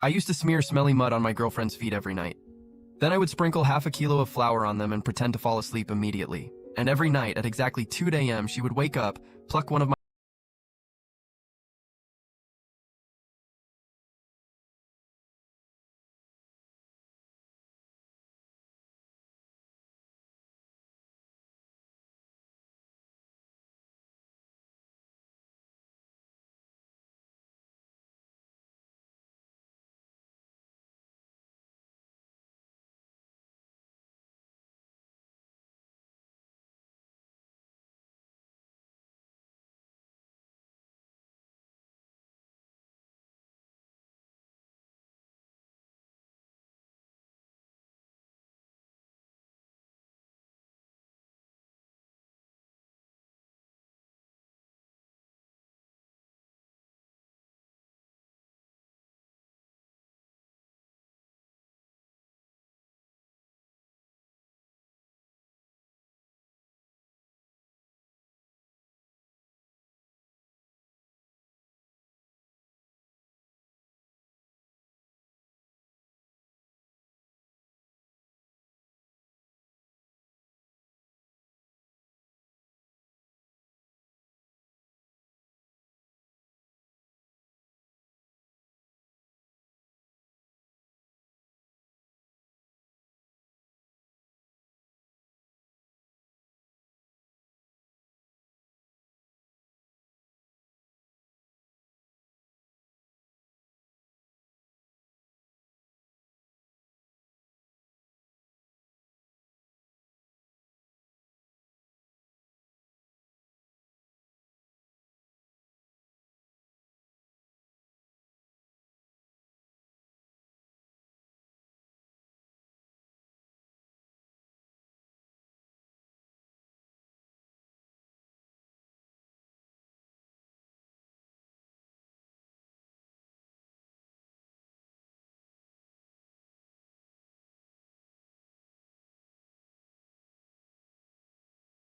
I used to smear smelly mud on my girlfriend's feet every night. Then I would sprinkle half a kilo of flour on them and pretend to fall asleep immediately. And every night at exactly 2 a.m. she would wake up, pluck one of my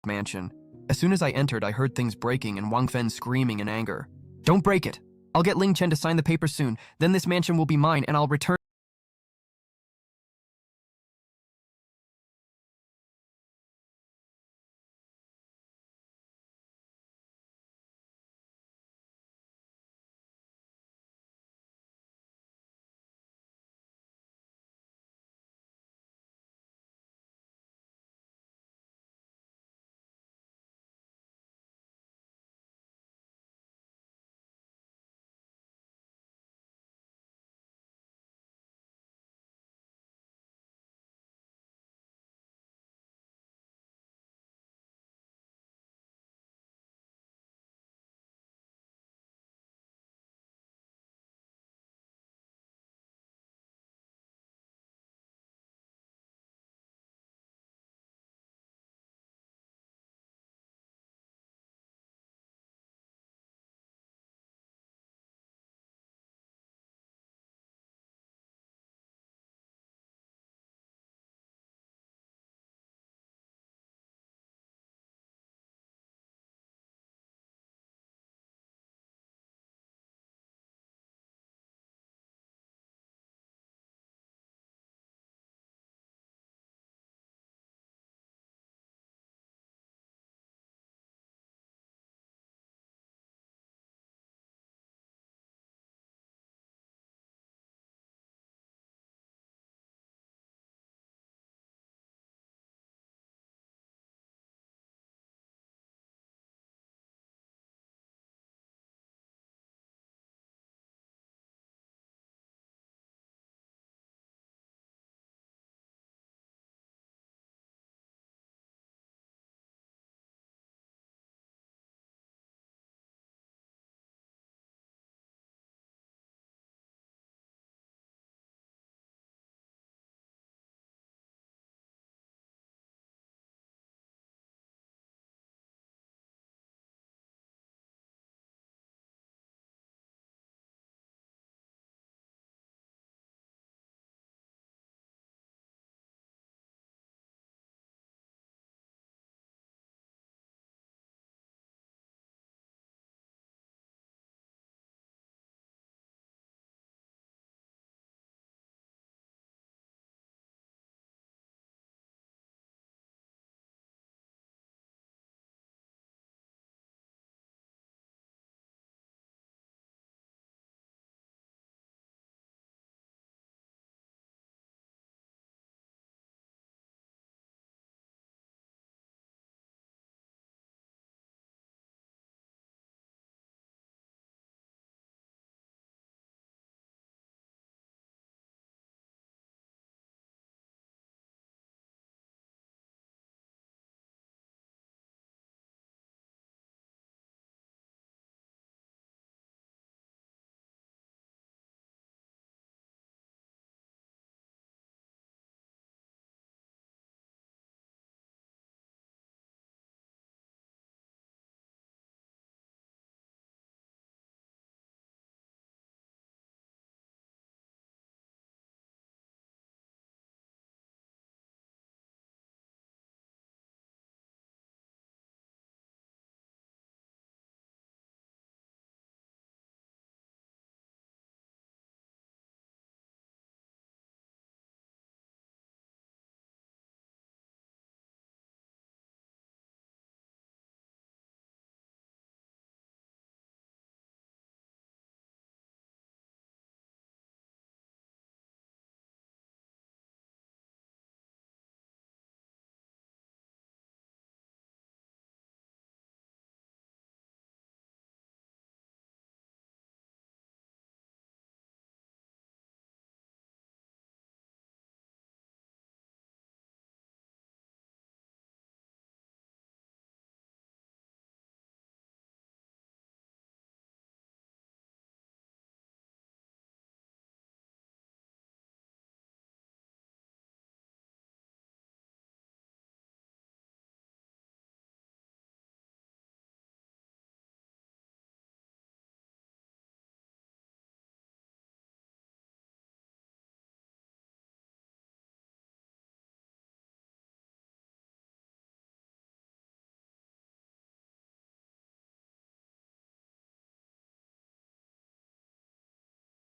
mansion. As soon as I entered, I heard things breaking and Wang Fen screaming in anger. Don't break it! I'll get Ling Chen to sign the paper soon, then this mansion will be mine and I'll return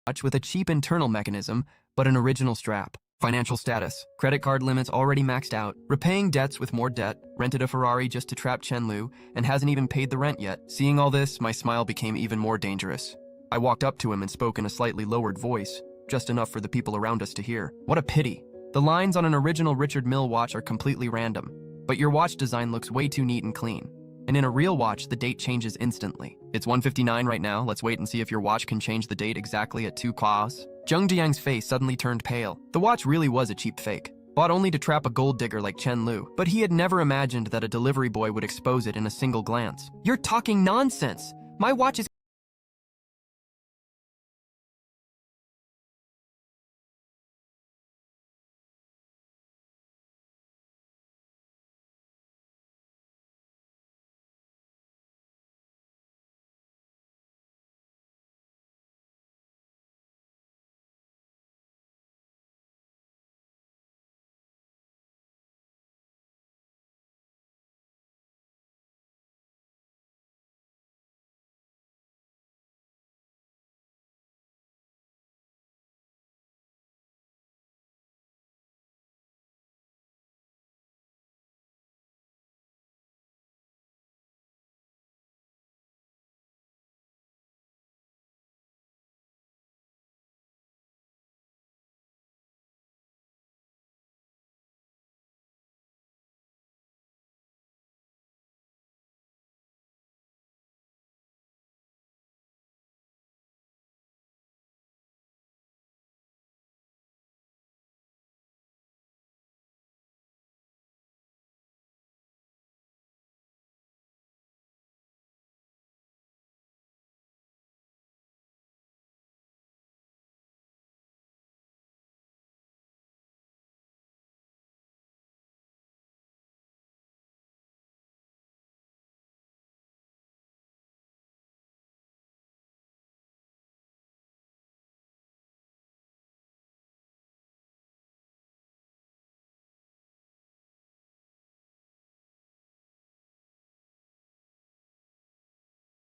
watch with a cheap internal mechanism, but an original strap. Financial status. Credit card limits already maxed out. Repaying debts with more debt. Rented a Ferrari just to trap Chen Lu, and hasn't even paid the rent yet. Seeing all this, my smile became even more dangerous. I walked up to him and spoke in a slightly lowered voice, just enough for the people around us to hear. What a pity. The lines on an original Richard Mille watch are completely random, but your watch design looks way too neat and clean. And in a real watch, the date changes instantly. It's 1:59 right now. Let's wait and see if your watch can change the date exactly at 2 claws. Zheng Jiang's face suddenly turned pale. The watch really was a cheap fake, bought only to trap a gold digger like Chen Lu, but he had never imagined that a delivery boy would expose it in a single glance. You're talking nonsense! My watch is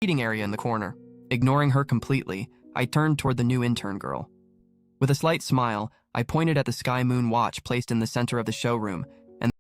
eating area in the corner. Ignoring her completely, I turned toward the new intern girl. With a slight smile, I pointed at the Sky Moon watch placed in the center of the showroom, and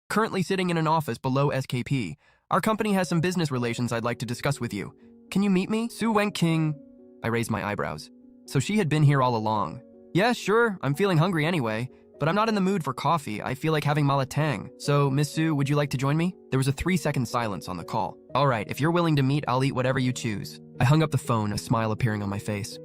currently sitting in an office below SKP. Our company has some business relations I'd like to discuss with you. Can you meet me? Su Wenking. I raised my eyebrows. So she had been here all along. Yeah, sure, I'm feeling hungry anyway, but I'm not in the mood for coffee. I feel like having malatang. So, Miss Su, would you like to join me? There was a 3-second silence on the call. All right, if you're willing to meet, I'll eat whatever you choose. I hung up the phone, a smile appearing on my face.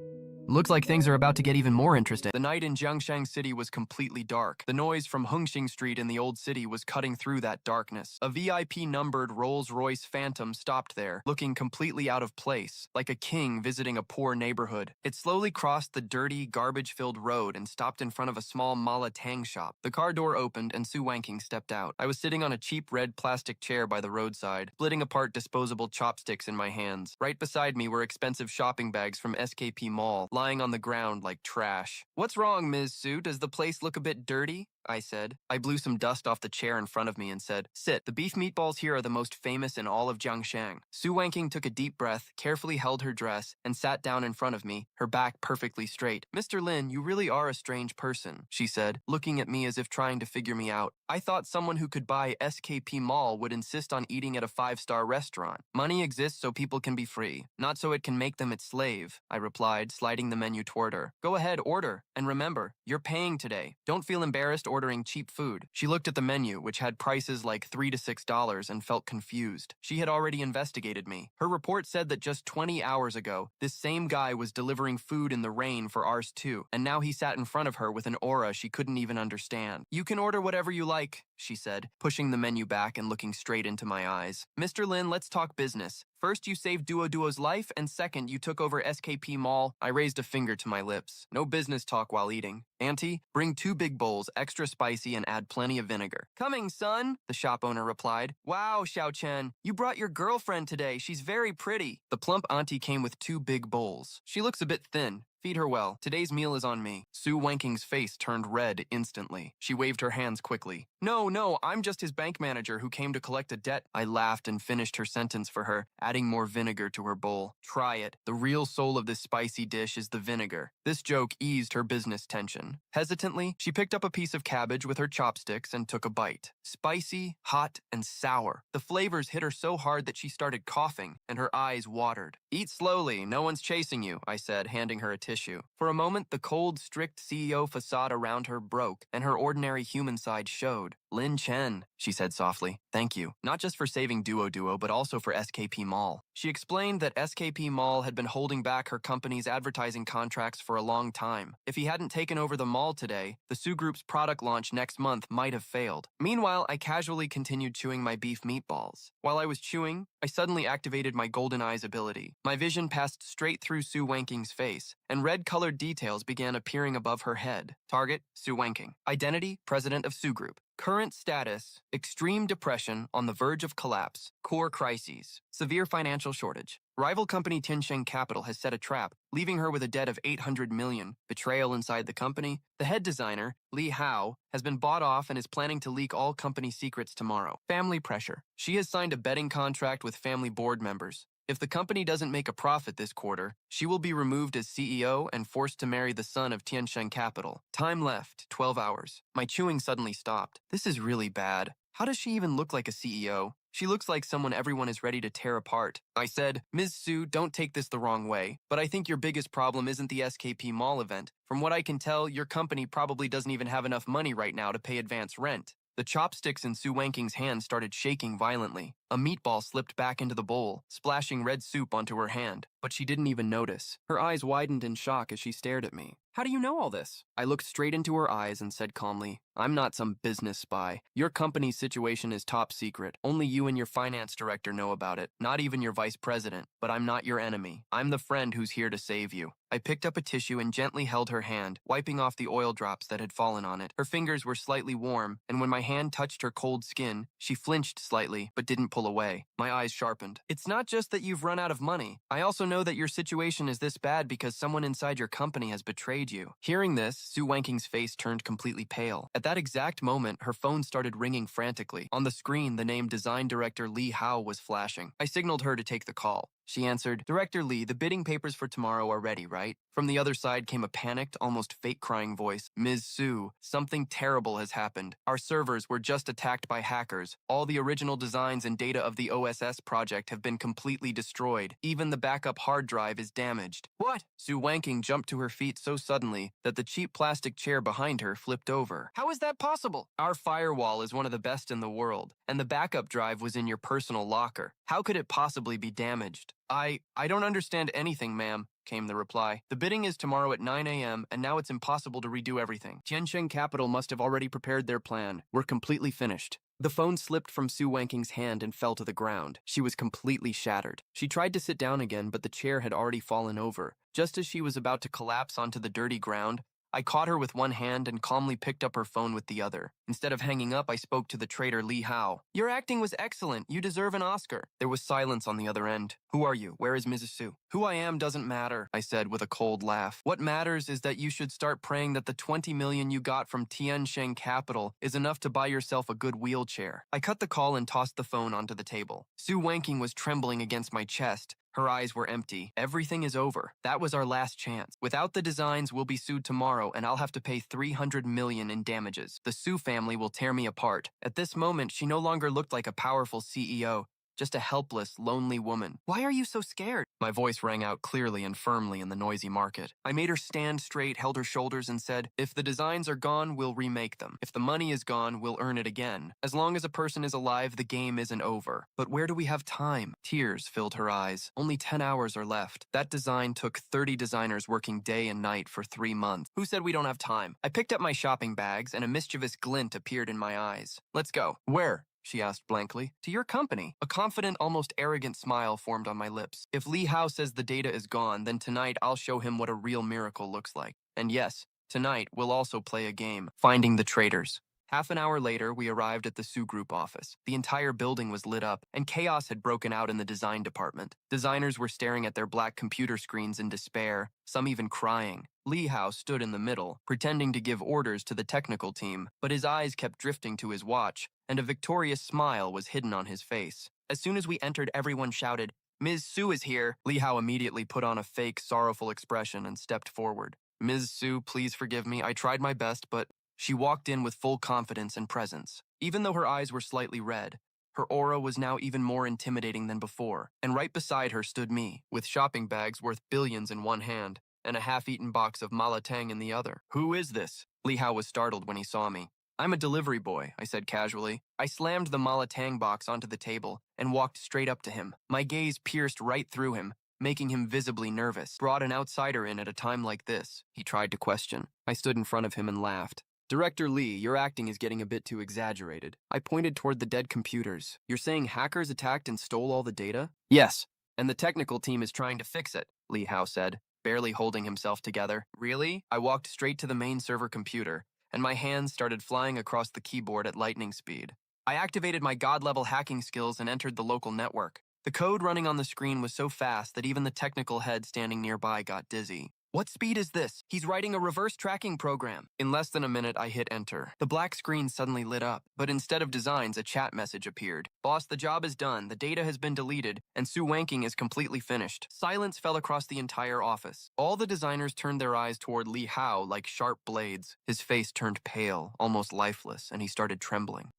Looks like things are about to get even more interesting. The night in Jiangshang City was completely dark. The noise from Hengxing Street in the old city was cutting through that darkness. A VIP-numbered Rolls-Royce Phantom stopped there, looking completely out of place, like a king visiting a poor neighborhood. It slowly crossed the dirty, garbage-filled road and stopped in front of a small malatang shop. The car door opened and Su Wanking stepped out. I was sitting on a cheap red plastic chair by the roadside, splitting apart disposable chopsticks in my hands. Right beside me were expensive shopping bags from SKP Mall, lying on the ground like trash. What's wrong, Ms. Su? Does the place look a bit dirty? I said. I blew some dust off the chair in front of me and said, sit. The beef meatballs here are the most famous in all of Jiangshang. Su Wanking took a deep breath, carefully held her dress, and sat down in front of me, her back perfectly straight. Mr. Lin, you really are a strange person, she said, looking at me as if trying to figure me out. I thought someone who could buy SKP Mall would insist on eating at a 5-star restaurant. Money exists so people can be free, not so it can make them its slave, I replied, sliding the menu toward her. Go ahead, order. And remember, you're paying today. Don't feel embarrassed ordering cheap food. She looked at the menu, which had prices like $3 to $6, and felt confused. She had already investigated me. Her report said that just 20 hours ago, this same guy was delivering food in the rain for ours too, and now he sat in front of her with an aura she couldn't even understand. You can order whatever you like, she said, pushing the menu back and looking straight into my eyes. Mr. Lin, let's talk business. First, you saved Duo's life, and second, you took over SKP Mall. I raised a finger to my lips. No business talk while eating. Auntie, bring 2 big bowls, extra spicy, and add plenty of vinegar. Coming, son, the shop owner replied. Wow, Xiao Chen, you brought your girlfriend today. She's very pretty. The plump auntie came with 2 big bowls. She looks a bit thin. Feed her well. Today's meal is on me. Su Wanking's face turned red instantly. She waved her hands quickly. No, I'm just his bank manager who came to collect a debt. I laughed and finished her sentence for her, adding more vinegar to her bowl. Try it. The real soul of this spicy dish is the vinegar. This joke eased her business tension. Hesitantly, she picked up a piece of cabbage with her chopsticks and took a bite. Spicy, hot, and sour. The flavors hit her so hard that she started coughing, and her eyes watered. Eat slowly, no one's chasing you, I said, handing her a tissue. For a moment, the cold, strict CEO facade around her broke, and her ordinary human side showed. Lin Chen, she said softly. Thank you. Not just for saving Duo, but also for SKP Mall. She explained that SKP Mall had been holding back her company's advertising contracts for a long time. If he hadn't taken over the mall today, the Su Group's product launch next month might have failed. Meanwhile, I casually continued chewing my beef meatballs. While I was chewing, I suddenly activated my golden eyes ability. My vision passed straight through Su Wanking's face, and red-colored details began appearing above her head. Target, Su Wanking. Identity, President of Su Group. Current status, extreme depression on the verge of collapse, core crises, severe financial shortage. Rival company Tiansheng Capital has set a trap, leaving her with a debt of 800 million. Betrayal inside the company. The head designer, Li Hao, has been bought off and is planning to leak all company secrets tomorrow. Family pressure. She has signed a betting contract with family board members. If the company doesn't make a profit this quarter, she will be removed as CEO and forced to marry the son of Tiansheng Capital. Time left, 12 hours. My chewing suddenly stopped. This is really bad. How does she even look like a CEO? She looks like someone everyone is ready to tear apart. I said, Ms. Su, don't take this the wrong way, but I think your biggest problem isn't the SKP Mall event. From what I can tell, your company probably doesn't even have enough money right now to pay advance rent. The chopsticks in Su Wanking's hand started shaking violently. A meatball slipped back into the bowl, splashing red soup onto her hand, but she didn't even notice. Her eyes widened in shock as she stared at me. How do you know all this? I looked straight into her eyes and said calmly, I'm not some business spy. Your company's situation is top secret. Only you and your finance director know about it, not even your vice president. But I'm not your enemy. I'm the friend who's here to save you. I picked up a tissue and gently held her hand, wiping off the oil drops that had fallen on it. Her fingers were slightly warm, and when my hand touched her cold skin, she flinched slightly, but didn't pull away. My eyes sharpened. It's not just that you've run out of money. I also know that your situation is this bad because someone inside your company has betrayed you. Hearing this, Su Wanking's face turned completely pale. At that exact moment, her phone started ringing frantically. On the screen, the name Design Director Li Hao was flashing. I signaled her to take the call. She answered, Director Lee, the bidding papers for tomorrow are ready, right? From the other side came a panicked, almost fake-crying voice. Ms. Su, something terrible has happened. Our servers were just attacked by hackers. All the original designs and data of the OSS project have been completely destroyed. Even the backup hard drive is damaged. What? Su Wanking jumped to her feet so suddenly that the cheap plastic chair behind her flipped over. How is that possible? Our firewall is one of the best in the world, and the backup drive was in your personal locker. How could it possibly be damaged? I don't understand anything, ma'am, came the reply. The bidding is tomorrow at 9 a.m., and now it's impossible to redo everything. Tiansheng Capital must have already prepared their plan. We're completely finished. The phone slipped from Su Wanking's hand and fell to the ground. She was completely shattered. She tried to sit down again, but the chair had already fallen over. Just as she was about to collapse onto the dirty ground, I caught her with one hand and calmly picked up her phone with the other. Instead of hanging up, I spoke to the traitor Li Hao. Your acting was excellent. You deserve an Oscar. There was silence on the other end. Who are you? Where is Mrs. Su? Who I am doesn't matter, I said with a cold laugh. What matters is that you should start praying that the 20 million you got from Tiansheng Capital is enough to buy yourself a good wheelchair. I cut the call and tossed the phone onto the table. Su Wanking was trembling against my chest. Her eyes were empty. Everything is over. That was our last chance. Without the designs, we'll be sued tomorrow, and I'll have to pay 300 million in damages. The Su family will tear me apart. At this moment, she no longer looked like a powerful CEO, just a helpless, lonely woman. Why are you so scared? My voice rang out clearly and firmly in the noisy market. I made her stand straight, held her shoulders, and said, if the designs are gone, we'll remake them. If the money is gone, we'll earn it again. As long as a person is alive, the game isn't over. But where do we have time? Tears filled her eyes. Only 10 hours are left. That design took 30 designers working day and night for 3 months. Who said we don't have time? I picked up my shopping bags, and a mischievous glint appeared in my eyes. Let's go. Where? She asked blankly. To your company. A confident, almost arrogant smile formed on my lips. If Li Hao says the data is gone, then tonight I'll show him what a real miracle looks like. And yes, tonight we'll also play a game, finding the traitors. Half an hour later, we arrived at the Su Group office. The entire building was lit up, and chaos had broken out in the design department. Designers were staring at their black computer screens in despair, some even crying. Li Hao stood in the middle, pretending to give orders to the technical team, but his eyes kept drifting to his watch, and a victorious smile was hidden on his face. As soon as we entered, everyone shouted, Ms. Su is here. Li Hao immediately put on a fake, sorrowful expression and stepped forward. Ms. Su, please forgive me. I tried my best, but... She walked in with full confidence and presence. Even though her eyes were slightly red, her aura was now even more intimidating than before, and right beside her stood me, with shopping bags worth billions in one hand, and a half-eaten box of malatang in the other. Who is this? Li Hao was startled when he saw me. I'm a delivery boy, I said casually. I slammed the malatang box onto the table and walked straight up to him. My gaze pierced right through him, making him visibly nervous. Brought an outsider in at a time like this, he tried to question. I stood in front of him and laughed. Director Lee, your acting is getting a bit too exaggerated. I pointed toward the dead computers. You're saying hackers attacked and stole all the data? Yes, and the technical team is trying to fix it, Li Hao said, barely holding himself together. Really? I walked straight to the main server computer, and my hands started flying across the keyboard at lightning speed. I activated my god-level hacking skills and entered the local network. The code running on the screen was so fast that even the technical head standing nearby got dizzy. What speed is this? He's writing a reverse tracking program. In less than a minute, I hit enter. The black screen suddenly lit up, but instead of designs, a chat message appeared. Boss, the job is done, the data has been deleted, and Su Wanking is completely finished. Silence fell across the entire office. All the designers turned their eyes toward Li Hao like sharp blades. His face turned pale, almost lifeless, and he started trembling.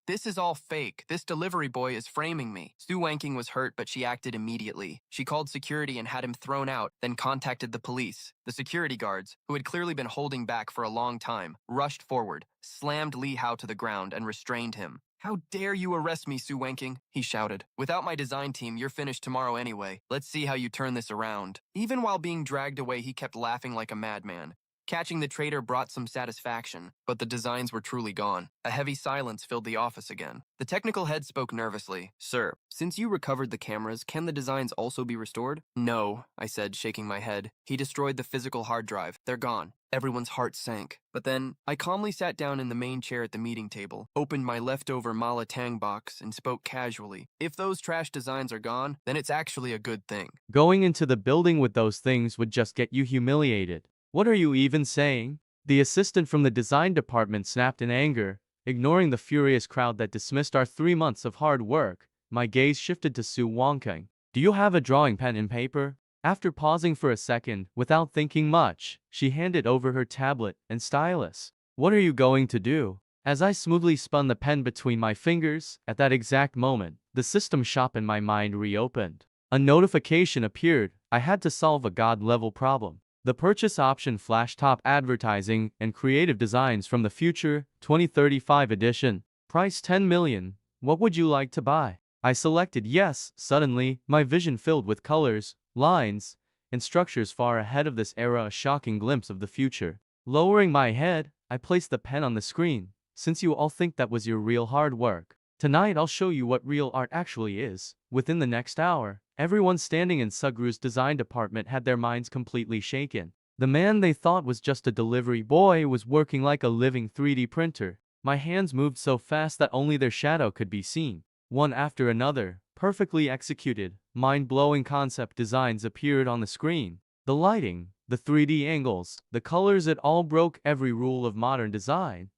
This is all fake. This delivery boy is framing me. Su Wanking was hurt, but she acted immediately. She called security and had him thrown out, then contacted the police. The security guards, who had clearly been holding back for a long time, rushed forward, slammed Li Hao to the ground, and restrained him. How dare you arrest me, Su Wanking? He shouted. Without my design team, you're finished tomorrow anyway. Let's see how you turn this around. Even while being dragged away, he kept laughing like a madman. Catching the traitor brought some satisfaction, but the designs were truly gone. A heavy silence filled the office again. The technical head spoke nervously. Sir, since you recovered the cameras, can the designs also be restored? No, I said, shaking my head. He destroyed the physical hard drive. They're gone. Everyone's heart sank. But then, I calmly sat down in the main chair at the meeting table, opened my leftover malatang box, and spoke casually. If those trash designs are gone, then it's actually a good thing. Going into the building with those things would just get you humiliated. What are you even saying? The assistant from the design department snapped in anger. Ignoring the furious crowd that dismissed our 3 months of hard work, my gaze shifted to Su Wanking. Do you have a drawing pen and paper? After pausing for a second, without thinking much, she handed over her tablet and stylus. What are you going to do? As I smoothly spun the pen between my fingers, at that exact moment, the system shop in my mind reopened. A notification appeared. I had to solve a God-level problem. The purchase option flashed top advertising and creative designs from the future 2035 edition. Price 10 million. What would you like to buy? I selected yes. Suddenly, my vision filled with colors, lines, and structures far ahead of this era, a shocking glimpse of the future. Lowering my head, I placed the pen on the screen. Since you all think that was your real hard work, tonight I'll show you what real art actually is. Within the next hour, everyone standing in Sugru's design department had their minds completely shaken. The man they thought was just a delivery boy was working like a living 3D printer. My hands moved so fast that only their shadow could be seen. One after another, perfectly executed, mind-blowing concept designs appeared on the screen. The lighting, the 3D angles, the colors, it all broke every rule of modern design.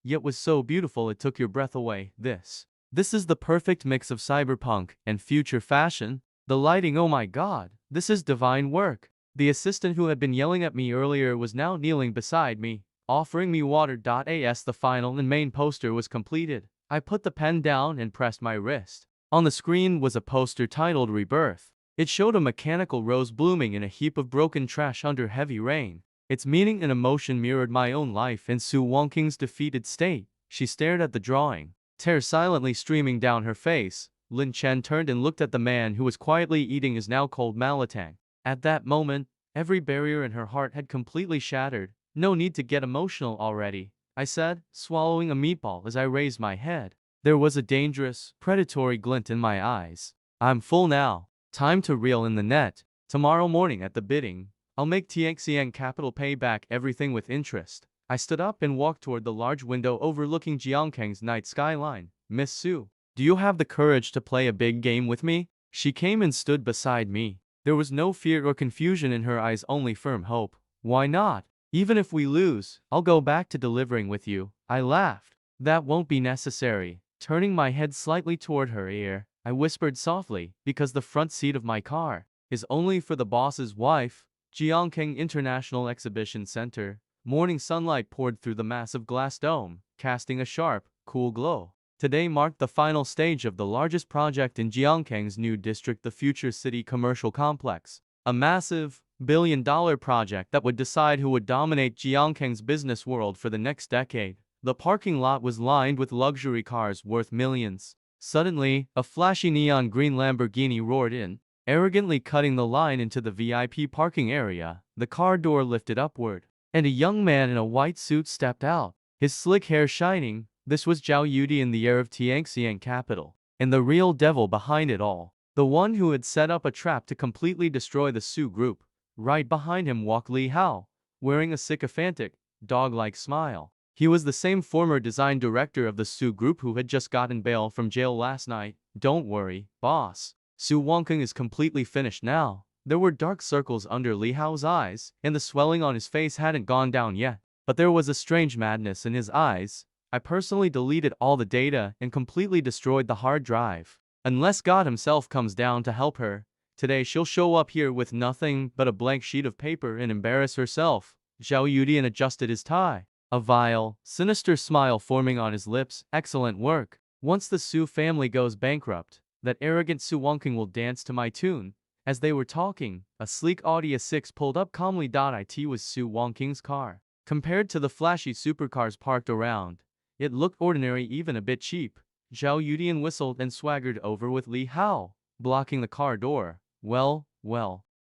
Yet was so beautiful it took your breath away. This is the perfect mix of cyberpunk and future fashion. The lighting, oh my god, this is divine work. The assistant who had been yelling at me earlier was now kneeling beside me, offering me water. As the final and main poster was completed, I put the pen down and pressed my wrist. On the screen was a poster titled Rebirth. It showed a mechanical rose blooming in a heap of broken trash under heavy rain. Its meaning and emotion mirrored my own life and Su Wongking's defeated state. She stared at the drawing, tears silently streaming down her face. Lin Chen turned and looked at the man who was quietly eating his now cold malatang. At that moment, every barrier in her heart had completely shattered. No need to get emotional already, I said, swallowing a meatball as I raised my head. There was a dangerous, predatory glint in my eyes. I'm full now. Time to reel in the net. Tomorrow morning at the bidding, I'll make Tianxian Capital pay back everything with interest. I stood up and walked toward the large window overlooking Jiangkang's night skyline. Miss Su, do you have the courage to play a big game with me? She came and stood beside me. There was no fear or confusion in her eyes, only firm hope. Why not? Even if we lose, I'll go back to delivering with you. I laughed. That won't be necessary. Turning my head slightly toward her ear, I whispered softly, because the front seat of my car is only for the boss's wife. Jiangkang International Exhibition Center. Morning sunlight poured through the massive glass dome, casting a sharp, cool glow. Today marked the final stage of the largest project in Jiangkang's new district, the Future City Commercial Complex. A massive, billion-dollar project that would decide who would dominate Jiangkang's business world for the next decade. The parking lot was lined with luxury cars worth millions. Suddenly, a flashy neon green Lamborghini roared in, arrogantly cutting the line into the VIP parking area. The car door lifted upward, and a young man in a white suit stepped out, his slick hair shining. This was Zhao Yudian, the heir of Tianxian Capital, and the real devil behind it all. The one who had set up a trap to completely destroy the Su group. Right behind him walked Li Hao, wearing a sycophantic, dog-like smile. He was the same former design director of the Su group who had just gotten bail from jail last night. Don't worry, boss. Su Wongking is completely finished now. There were dark circles under Li Hao's eyes, and the swelling on his face hadn't gone down yet. But there was a strange madness in his eyes. I personally deleted all the data and completely destroyed the hard drive. Unless God himself comes down to help her, today she'll show up here with nothing but a blank sheet of paper and embarrass herself. Zhao Yudian adjusted his tie, a vile, sinister smile forming on his lips. Excellent work. Once the Su family goes bankrupt, that arrogant Su Wongking will dance to my tune. As they were talking, a sleek Audi A6 pulled up calmly. It was Su Wongking's car. Compared to the flashy supercars parked around, it looked ordinary, even a bit cheap. Zhao Yudian whistled and swaggered over with Li Hao, blocking the car door. Well,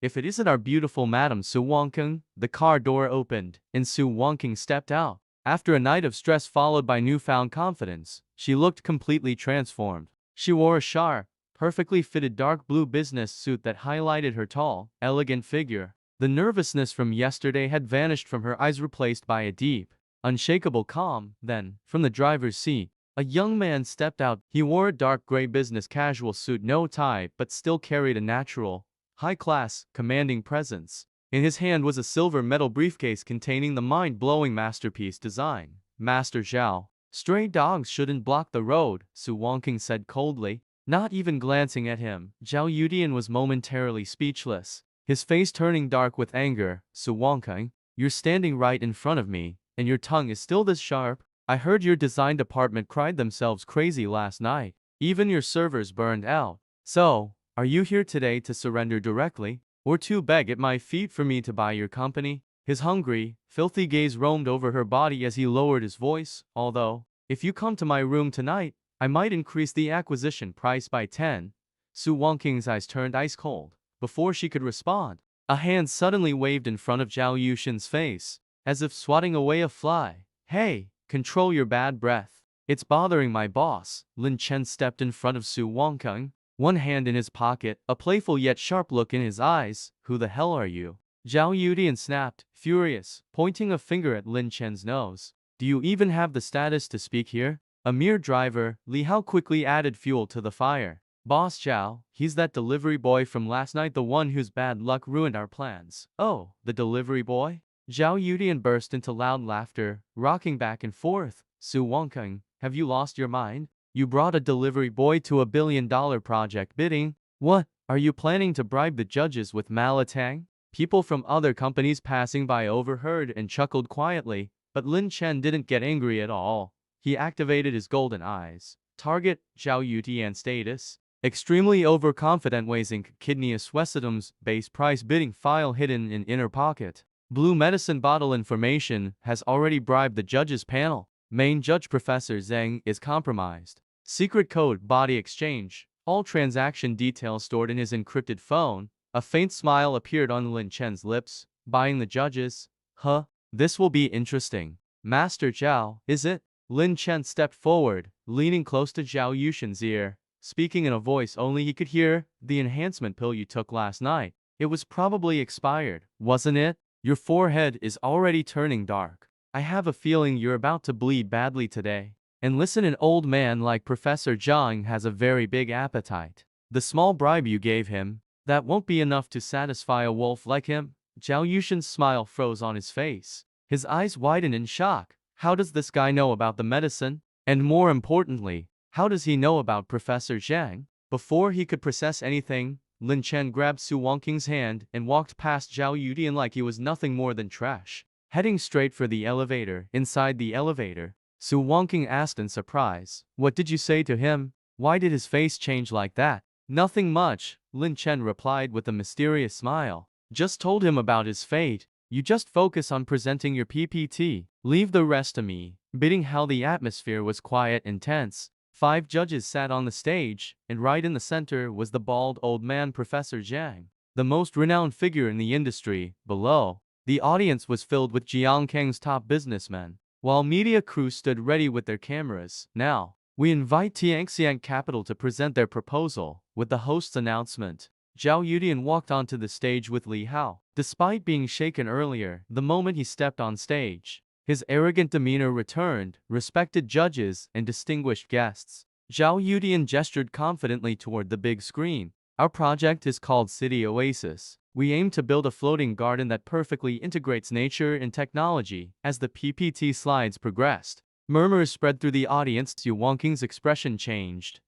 if it isn't our beautiful Madam Su Wongking. The car door opened, and Su Wongking stepped out. After a night of stress followed by newfound confidence, she looked completely transformed. She wore a sharp, perfectly fitted dark blue business suit that highlighted her tall, elegant figure. The nervousness from yesterday had vanished from her eyes, replaced by a deep, unshakable calm. Then, from the driver's seat, a young man stepped out. He wore a dark gray business casual suit, no tie, but still carried a natural, high-class, commanding presence. In his hand was a silver metal briefcase containing the mind-blowing masterpiece design. Master Zhao. Stray dogs shouldn't block the road, Su Wongking said coldly. Not even glancing at him, Zhao Yudian was momentarily speechless, his face turning dark with anger. Su Wangkang, you're standing right in front of me, and your tongue is still this sharp? I heard your design department cried themselves crazy last night. Even your servers burned out. So, are you here today to surrender directly, or to beg at my feet for me to buy your company? His hungry, filthy gaze roamed over her body as he lowered his voice. Although, if you come to my room tonight, I might increase the acquisition price by 10. Su Wangqing's eyes turned ice cold. Before she could respond, a hand suddenly waved in front of Zhao Yushin's face, as if swatting away a fly. Hey, control your bad breath. It's bothering my boss. Lin Chen stepped in front of Su Wangkang, one hand in his pocket, a playful yet sharp look in his eyes. Who the hell are you? Zhao Yudian snapped, furious, pointing a finger at Lin Chen's nose. Do you even have the status to speak here? A mere driver, Li Hao quickly added fuel to the fire. Boss Zhao, he's that delivery boy from last night, the one whose bad luck ruined our plans. Oh, the delivery boy? Zhao Yudian burst into loud laughter, rocking back and forth. Su Wangkang, have you lost your mind? You brought a delivery boy to $1 billion project bidding? What, are you planning to bribe the judges with malatang? People from other companies passing by overheard and chuckled quietly, but Lin Chen didn't get angry at all. He activated his golden eyes. Target, Zhao Yudian status. Extremely overconfident Weising Kidneous Wesidum's base price bidding file hidden in inner pocket. Blue medicine bottle information has already bribed the judges panel. Main judge Professor Zheng is compromised. Secret code body exchange. All transaction details stored in his encrypted phone. A faint smile appeared on Lin Chen's lips. Buying the judges? Huh? This will be interesting. Master Zhao, is it? Lin Chen stepped forward, leaning close to Zhao Yushin's ear, speaking in a voice only he could hear. The enhancement pill you took last night. It was probably expired, wasn't it? Your forehead is already turning dark. I have a feeling you're about to bleed badly today. And listen, an old man like Professor Zhang has a very big appetite. The small bribe you gave him, that won't be enough to satisfy a wolf like him? Zhao Yushin's smile froze on his face. His eyes widened in shock. How does this guy know about the medicine? And more importantly, how does he know about Professor Zhang? Before he could process anything, Lin Chen grabbed Su Wangqing's hand and walked past Zhao Yudian like he was nothing more than trash. Heading straight for the elevator. Inside the elevator, Su Wangqing asked in surprise, "What did you say to him? Why did his face change like that?" "Nothing much," Lin Chen replied with a mysterious smile. "Just told him about his fate. You just focus on presenting your PPT. Leave the rest to me." Bidding how the atmosphere was quiet and tense. 5 judges sat on the stage, and right in the center was the bald old man Professor Zhang, the most renowned figure in the industry. Below, the audience was filled with Jiangkang's top businessmen, while media crews stood ready with their cameras. Now, we invite Tianxiang Capital to present their proposal. With the host's announcement, Zhao Yudian walked onto the stage with Li Hao. Despite being shaken earlier, the moment he stepped on stage, his arrogant demeanor returned. Respected judges and distinguished guests, Zhao Yudian gestured confidently toward the big screen. Our project is called City Oasis. We aim to build a floating garden that perfectly integrates nature and technology. As the PPT slides progressed, murmurs spread through the audience. Su Wangqing's expression changed.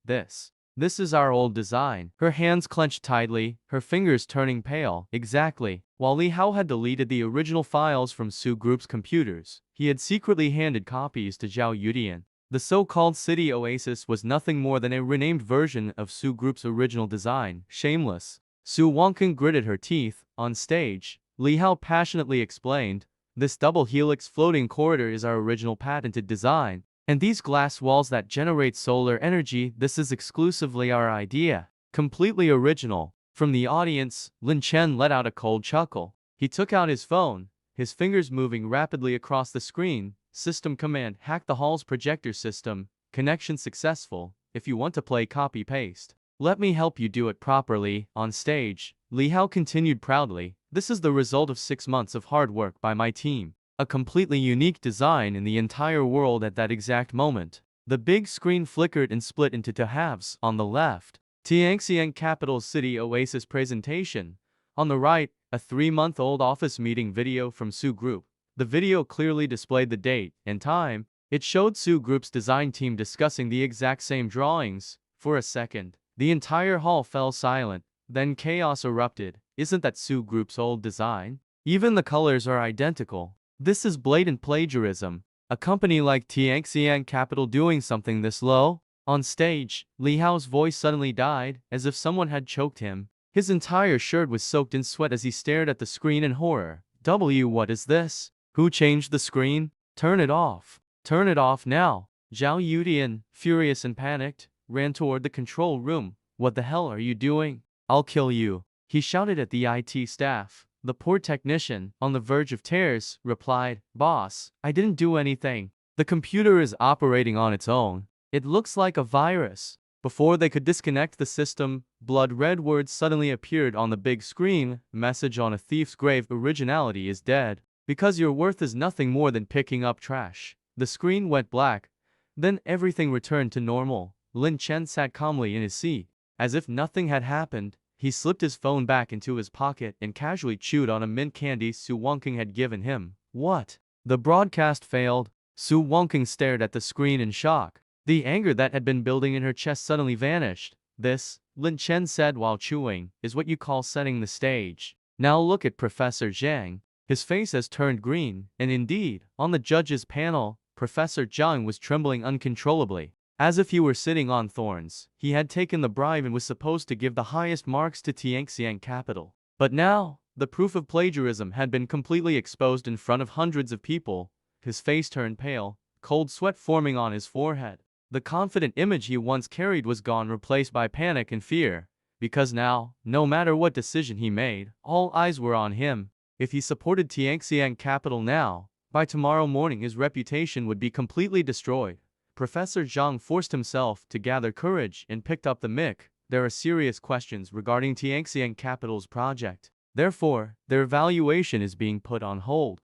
This is our old design. Her hands clenched tightly, her fingers turning pale. Exactly. While Li Hao had deleted the original files from Su Group's computers, he had secretly handed copies to Zhao Yudian. The so-called City Oasis was nothing more than a renamed version of Su Group's original design. Shameless. Su Wangqing gritted her teeth. On stage, Li Hao passionately explained, "This double helix floating corridor is our original patented design. And these glass walls that generate solar energy, this is exclusively our idea. Completely original." From the audience, Lin Chen let out a cold chuckle. He took out his phone, his fingers moving rapidly across the screen. System command: hack the hall's projector system. Connection successful. If you want to play copy-paste, let me help you do it properly. On stage, Li Hao continued proudly, "This is the result of 6 months of hard work by my team. A completely unique design in the entire world." At that exact moment, the big screen flickered and split into 2 halves. On the left, Tianxiang Capital's City Oasis presentation. On the right, a 3-month-old office meeting video from Su Group. The video clearly displayed the date and time. It showed Su Group's design team discussing the exact same drawings. For a second, The entire hall fell silent. Then chaos erupted. Isn't that Su Group's old design? Even the colors are identical. This is blatant plagiarism. A company like Tianxian Capital doing something this low? On stage, Li Hao's voice suddenly died, as if someone had choked him. His entire shirt was soaked in sweat as he stared at the screen in horror. What is this? Who changed the screen? Turn it off. Turn it off now. Zhao Yudian, furious and panicked, ran toward the control room. What the hell are you doing? I'll kill you. He shouted at the IT staff. The poor technician, on the verge of tears, replied, Boss, I didn't do anything. The computer is operating on its own. It looks like a virus. Before they could disconnect the system, blood-red words suddenly appeared on the big screen. Message on a thief's grave: originality is dead. Because your worth is nothing more than picking up trash. The screen went black. Then everything returned to normal. Lin Chen sat calmly in his seat. As if nothing had happened, he slipped his phone back into his pocket and casually chewed on a mint candy Su Wonking had given him. What? The broadcast failed. Su Wonking stared at the screen in shock. The anger that had been building in her chest suddenly vanished. This, Lin Chen said while chewing, is what you call setting the stage. Now look at Professor Zhang. His face has turned green, and indeed, on the judges' panel, Professor Zhang was trembling uncontrollably. As if he were sitting on thorns. He had taken the bribe and was supposed to give the highest marks to Tianxian Capital. But now, the proof of plagiarism had been completely exposed in front of hundreds of people. His face turned pale, cold sweat forming on his forehead. The confident image he once carried was gone, replaced by panic and fear. Because now, no matter what decision he made, all eyes were on him. If he supported Tianxian Capital now, by tomorrow morning his reputation would be completely destroyed. Professor Zhang forced himself to gather courage and picked up the mic. There are serious questions regarding Tianxian Capital's project. Therefore, their valuation is being put on hold.